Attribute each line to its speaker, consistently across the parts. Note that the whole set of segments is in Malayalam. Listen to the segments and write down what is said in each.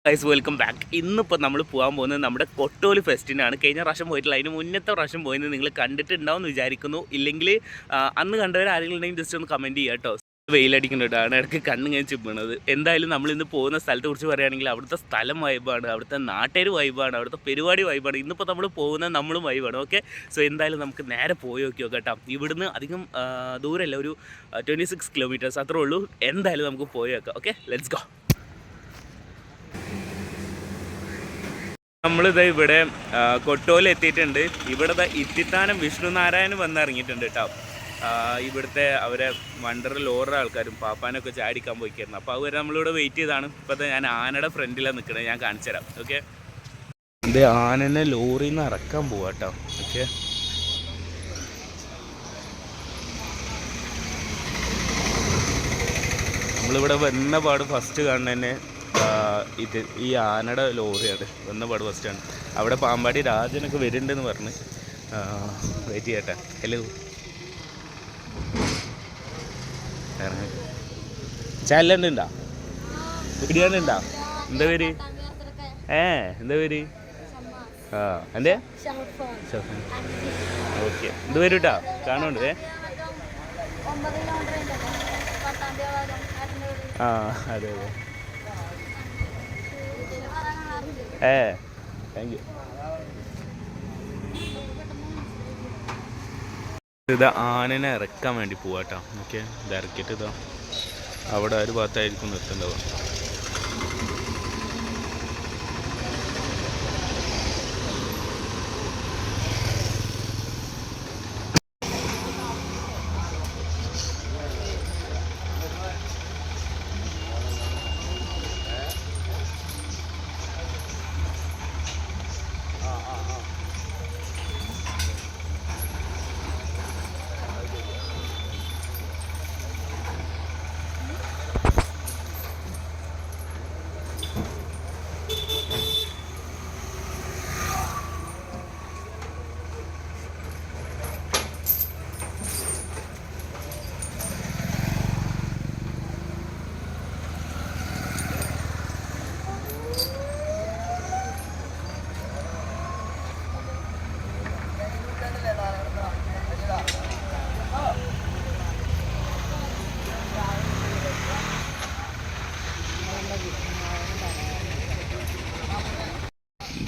Speaker 1: Guys welcome back. ഇന്നിപ്പോൾ നമ്മൾ പോകാൻ പോകുന്നത് നമ്മുടെ കൊട്ടോലി ഫെസ്റ്റിനാണ്. കഴിഞ്ഞ പ്രാവശ്യം പോയിട്ടില്ല, അതിന് മുന്നത്തെ പ്രാവശ്യം പോയത് നിങ്ങൾ കണ്ടിട്ടുണ്ടാവും എന്ന് വിചാരിക്കുന്നു. ഇല്ലെങ്കിൽ അന്ന് കണ്ടവർ ആരെങ്കിലും ഉണ്ടെങ്കിൽ ജസ്റ്റ് ഒന്ന് കമൻറ്റ് ചെയ്യുക കേട്ടോ. വെയിലടിക്കുന്നുണ്ടാണ്, ഇടയ്ക്ക് കണ്ണിങ്ങനെ ചിമ്മണത്. എന്തായാലും നമ്മൾ ഇന്ന് പോകുന്ന സ്ഥലത്തെ കുറിച്ച് പറയുകയാണെങ്കിൽ അവിടുത്തെ സ്ഥലം വൈബാണ്, അവിടുത്തെ നാട്ടുകാർ വൈബാണ്, അവിടുത്തെ പരിപാടി വൈബാണ്. ഇന്നിപ്പോൾ നമ്മൾ പോകുന്നത് നമ്മളും വൈബാണ്. ഓക്കെ, സോ എന്തായാലും നമുക്ക് നേരെ പോയി നോക്കിയോ കേട്ടോ. ഇവിടുന്ന് അധികം ദൂരമല്ല, ഒരു 26 കിലോമീറ്റേഴ്സ് അത്രേ ഉള്ളൂ. എന്തായാലും നമുക്ക് പോയി നോക്കാം. Okay, let's go. നമ്മളിത് ഇവിടെ കൊട്ടോല എത്തിയിട്ടുണ്ട്. ഇവിടെ ഇത്തിത്താനം വിഷ്ണുനാരായണൻ വന്നിറങ്ങിയിട്ടുണ്ട് കേട്ടോ. ഇവിടുത്തെ അവരെ വണ്ടറിൽ ഓരോ ആൾക്കാരും പാപ്പാനൊക്കെ ചാടിക്കാൻ പോയിക്കായിരുന്നു. അപ്പോൾ അവർ നമ്മളിവിടെ വെയിറ്റ് ചെയ്താണ്. ഇപ്പോഴത്തെ ഞാൻ ആനയുടെ ഫ്രണ്ടിലാണ് നിൽക്കുന്നത്, ഞാൻ കാണിച്ചു തരാം. ഓക്കെ, ഇത് ആനനെ ലോറിയിൽ നിന്ന് ഇറക്കാൻ പോവാ കേട്ടോ. ഓക്കെ, നമ്മളിവിടെ വന്ന പാട് ഫസ്റ്റ് കാണുന്നതന്നെ ഇത് ഈ ആനയുടെ ലോറിയാണ്. വന്ന പാട് ഫസ്റ്റാണ്. അവിടെ പാമ്പാടി രാജനൊക്കെ വരുന്നുണ്ടെന്ന് പറഞ്ഞ് വെയിറ്റ് ചെയ്യട്ടെ. ഹലോ, ചാലുണ്ടാ ബിരിയാണി ഉണ്ടാ? എന്താ പേര്? എന്താ പേര്? എൻ്റെ ഓക്കെ, എന്ത് പേര് കേട്ടോ? കാണുന്നുണ്ട്. അതെ അതെ, താങ്ക് യു. ഇത് ആനനെ ഇറക്കാൻ വേണ്ടി പോവാട്ടോ. ഓക്കെ, ഇത് ഇറക്കിയിട്ട് ഇതാ അവിടെ ഒരു ഭാഗത്തായിരിക്കും നിർത്തേണ്ടത്.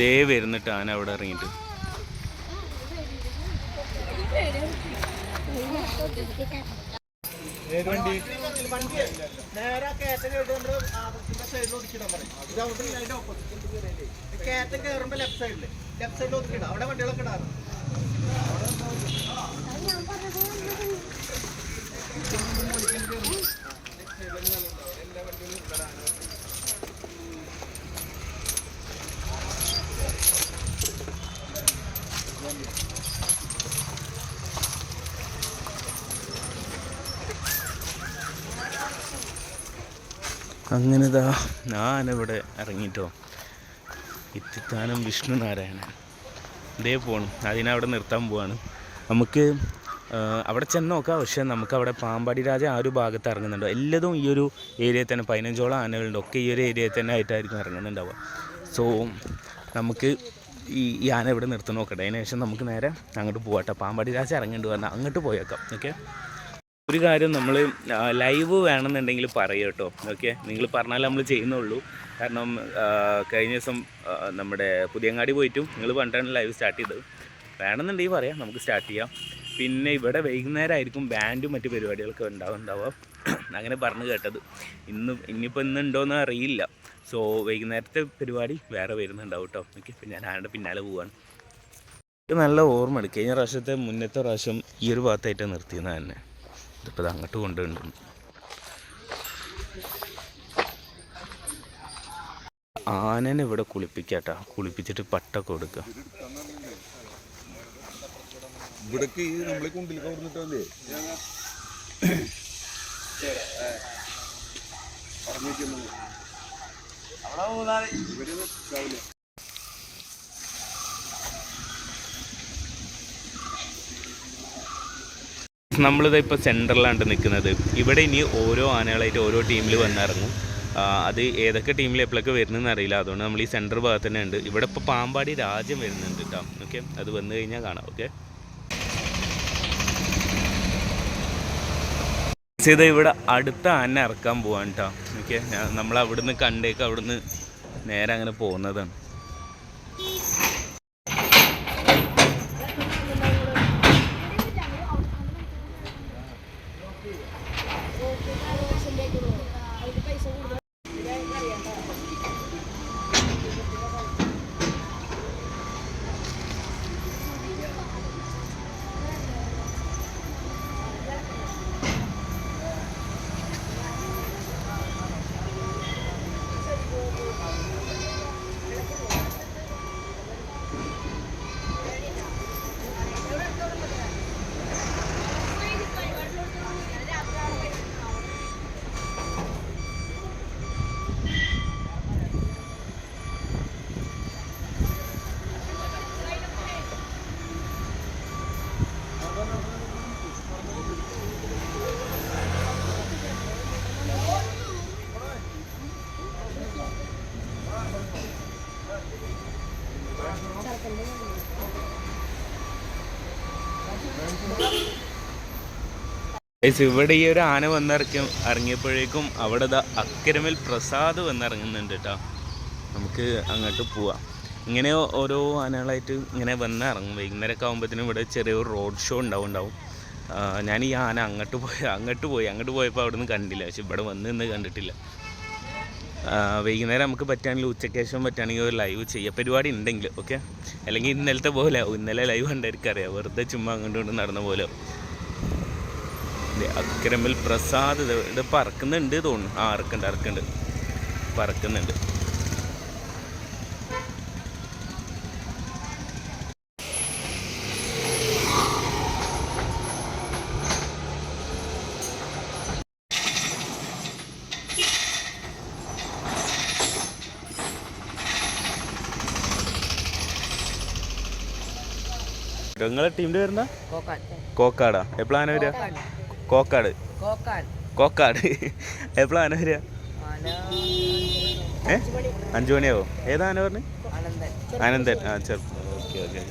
Speaker 1: ദേ വരുന്നിട്ട് ആന അവിടെ ഇറങ്ങിയിട്ട്. അങ്ങനെ ഇതാ ഞാനിവിടെ ഇറങ്ങിയിട്ടോ. ഇത്തിത്താനം വിഷ്ണുനാരായണൻ ഇതേ പോകണം, അതിനവിടെ നിർത്താൻ പോവാണ്. നമുക്ക് അവിടെ ചെന്ന് നോക്കാം. പക്ഷേ നമുക്കവിടെ പാമ്പാടി രാജ ആ ഒരു ഭാഗത്ത് ഇറങ്ങുന്നുണ്ടോ? എല്ലാതും ഈ ഒരു ഏരിയയിൽ തന്നെ 15ഓളം ആനകളുണ്ട്. ഒക്കെ ഈ ഒരു ഏരിയയിൽ തന്നെ ആയിട്ടായിരിക്കും ഇറങ്ങുന്നുണ്ടാവുക. സോ നമുക്ക് ഈ ആന ഇവിടെ നിർത്തി നോക്കട്ടെ. അതിന് ശേഷം നമുക്ക് നേരെ അങ്ങോട്ട് പോകട്ടെ. പാമ്പാടി രാജ ഇറങ്ങേണ്ടി വന്നാൽ അങ്ങോട്ട് പോയേക്കാം. ഓക്കെ, ഒരു കാര്യം നമ്മൾ ലൈവ് വേണമെന്നുണ്ടെങ്കിൽ പറയുക കേട്ടോ. ഓക്കെ, നിങ്ങൾ പറഞ്ഞാൽ നമ്മൾ ചെയ്യുന്നുള്ളൂ. കാരണം കഴിഞ്ഞ ദിവസം നമ്മുടെ പുതിയങ്ങാടി പോയിട്ടും നിങ്ങൾ പണ്ടാണ് ലൈവ് സ്റ്റാർട്ട് ചെയ്തത്. വേണമെന്നുണ്ടെങ്കിൽ പറയാം, നമുക്ക് സ്റ്റാർട്ട് ചെയ്യാം. പിന്നെ ഇവിടെ വൈകുന്നേരം ആയിരിക്കും ബാൻഡും മറ്റു പരിപാടികളൊക്കെ ഉണ്ടാവുക. അങ്ങനെ പറഞ്ഞു കേട്ടത്. ഇനിയിപ്പോൾ ഇന്നുണ്ടോയെന്ന് അറിയില്ല. സോ വൈകുന്നേരത്തെ പരിപാടി വേറെ വരുന്നുണ്ടാവും കേട്ടോ. ഓക്കെ, പിന്നെ ഞാൻ ആരുടെ പിന്നാലെ പോവാണ്. നല്ല ഓർമ്മയുണ്ട്, കഴിഞ്ഞ പ്രാവശ്യത്തെ മുന്നത്തെ പ്രാവശ്യം ഈ ഒരു ഭാഗത്തായിട്ട് നിർത്തിയെന്ന് തന്നെ. ഇതിപ്പോൾ അങ്ങോട്ട് കൊണ്ടുപോയിട്ടുണ്ട്. ആനനെ ഇവിടെ കുളിപ്പിക്കാട്ടോ. കുളിപ്പിച്ചിട്ട് പട്ടൊക്കെ കൊടുക്കുക. ഇവിടേക്ക് നമ്മളെ കുണ്ടിലേക്ക് കൊടുത്തിട്ടല്ലേ നമ്മളിത് ഇപ്പോൾ സെൻറ്ററിലാണ് നിൽക്കുന്നത്. ഇവിടെ ഇനി ഓരോ ആനകളായിട്ട് ഓരോ ടീമിൽ വന്നിറങ്ങും. അത് ഏതൊക്കെ ടീമിൽ എപ്പോഴൊക്കെ വരുന്നതെന്ന് അറിയില്ല. അതുകൊണ്ട് നമ്മൾ ഈ സെൻറ്റർ ഭാഗത്ത് തന്നെ ഉണ്ട്. ഇവിടെ ഇപ്പോൾ പാമ്പാടി രാജ്യം വരുന്നുണ്ട് കേട്ടോ. ഓക്കെ, അത് വന്നു കഴിഞ്ഞാൽ കാണാം. ഓക്കെ, ഇത് ഇവിടെ അടുത്ത ആന ഇറക്കാൻ പോവാൻ കേട്ടോ. ഓക്കെ, നമ്മൾ അവിടുന്ന് കണ്ടേക്ക് അവിടുന്ന് നേരെ അങ്ങനെ പോകുന്നതാണ്. ഇവിടെ ഈ ഒരു ആന ഇറങ്ങിയപ്പോഴേക്കും അവിടെ അക്കരമേൽ പ്രസാദ് വന്നിറങ്ങുന്നുണ്ട് കേട്ടോ. നമുക്ക് അങ്ങോട്ട് പോവാം. ഇങ്ങനെ ഓരോ ആനകളായിട്ട് ഇങ്ങനെ വന്നിറങ്ങും. വൈകുന്നേരമൊക്കെ ആകുമ്പോഴത്തേനും ഇവിടെ ചെറിയൊരു റോഡ് ഷോ ഉണ്ടാവും. ഞാൻ ഈ ആന അങ്ങോട്ട് പോയപ്പോൾ അവിടെ നിന്ന് കണ്ടില്ല. പക്ഷെ ഇവിടെ നിന്ന് കണ്ടിട്ടില്ല. വൈകുന്നേരം നമുക്ക് പറ്റുകയാണെങ്കിൽ ഉച്ചയ്ക്ക് ശേഷം പറ്റുകയാണെങ്കിൽ ഒരു ലൈവ് ചെയ്യുക പരിപാടി ഉണ്ടെങ്കിൽ. ഓക്കെ, അല്ലെങ്കിൽ ഇന്നലത്തെ പോലെ ഇന്നലെ ലൈവ് കണ്ടായിരിക്കും അറിയാം. വെറുതെ ചുമ്മാ അങ്ങോട്ട് നടന്ന പോലെ. അക്കരമേൽ പ്രസാദ് ഇത് പറക്കുന്നുണ്ട് തോന്നുന്നു. ഇറക്കുന്നുണ്ട് പറക്കുന്നുണ്ട്. നിങ്ങളെ ടീമിൻ്റെ പേരെന്താ? കോക്കാടാ. എപ്പോഴാണ് വരിക? കോക്കാട് എപ്പോഴാണ് വരിക? 5 മണിയാവോ? ഏതാ ആന പറഞ്ഞ്? ആനന്ദൻ. ചെറുപ്പം. ഓക്കെ.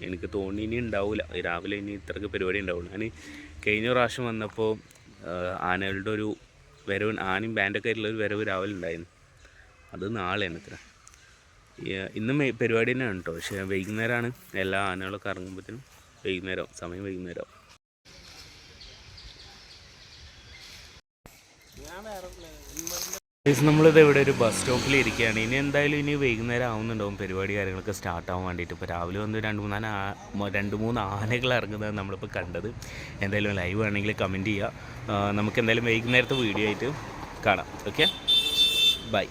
Speaker 1: എനിക്ക് തോന്നി ഇനി ഉണ്ടാവില്ല. രാവിലെ ഇനി ഇത്രയ്ക്ക് പരിപാടി ഉണ്ടാവുള്ളൂ. ഞാൻ കഴിഞ്ഞ പ്രാവശ്യം വന്നപ്പോൾ ആനകളുടെ ഒരു വരവ്, ആനയും ബാൻഡൊക്കെ ആയിട്ടുള്ള ഒരു വരവ് രാവിലെ ഉണ്ടായിരുന്നു. അത് നാളെയാണ് ഇത്ര. ഇന്നും പരിപാടി തന്നെയാണ് കേട്ടോ. പക്ഷേ വൈകുന്നേരമാണ് എല്ലാ ആനകളൊക്കെ ഇറങ്ങുമ്പോഴത്തേനും. സമയം വൈകുന്നേരം. നമ്മളിത് ഇവിടെ ഒരു ബസ് സ്റ്റോപ്പിൽ ഇരിക്കുകയാണ്. ഇനി എന്തായാലും ഇനി വൈകുന്നേരം ആവുന്നുണ്ടാവും പരിപാടി കാര്യങ്ങളൊക്കെ സ്റ്റാർട്ട് ആവാൻ വേണ്ടിയിട്ട്. ഇപ്പോൾ രാവിലെ വന്ന് 2-3 ആനകൾ ഇറങ്ങുന്നത് നമ്മളിപ്പോൾ കണ്ടത്. എന്തായാലും ലൈവ് ആണെങ്കിൽ കമൻറ്റ് ചെയ്യുക. നമുക്ക് എന്തായാലും വൈകുന്നേരത്തെ വീഡിയോ ആയിട്ട് കാണാം. Okay, by.